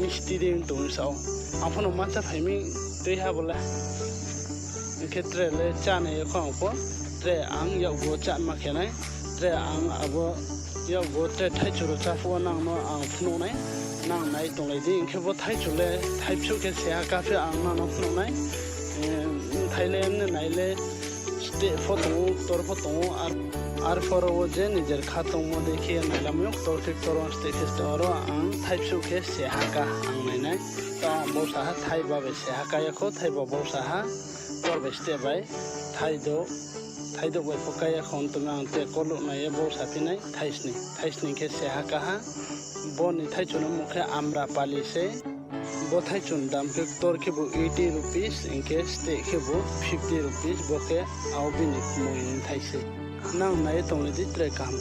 मिस्टी दिन तुम साओ अपन माचा फाइमी दै हाबला क्षेत्र ले चाने खंगपो त्रे आं यावगो चान माखेनाय त्रे आं आबो यावगो त्रे थाइचुरो चाफो नांनो आं फुनोनाय नांनाय दंलायदि इनखेबो थाइचुले थाइपसुके सेहा काफे आं नानो फुनोनाय थाइलेन नाइले स्टे फोटो तोर फोटो আর ফরও যে নিজের খাতং মধ্যে খেয়ে নাইলাম তোর ঠিক তোর স্টেকেস্টে আরো আং থাইপসুকে সেহাকা আং নাইনাই তা বসাহা থাইবাবে সেহাকায়াখো থাইবা বসাহা তোরবে স্টেবাই থাইদো বাই ফকায়া খন তুমি আং তে কলু নাইয়ে বসাফিনাই থাইসনি কে সেহাকাহা বনি থাইচুনো মুখে আমরা পালিছে বথাইচুন দাম কে তোর কেবো 80 रुपीस इनके स्टे केबो 50 रुपीस बके आउ बिनि मुइन थाइसे नांनाय दंले दित्रे काम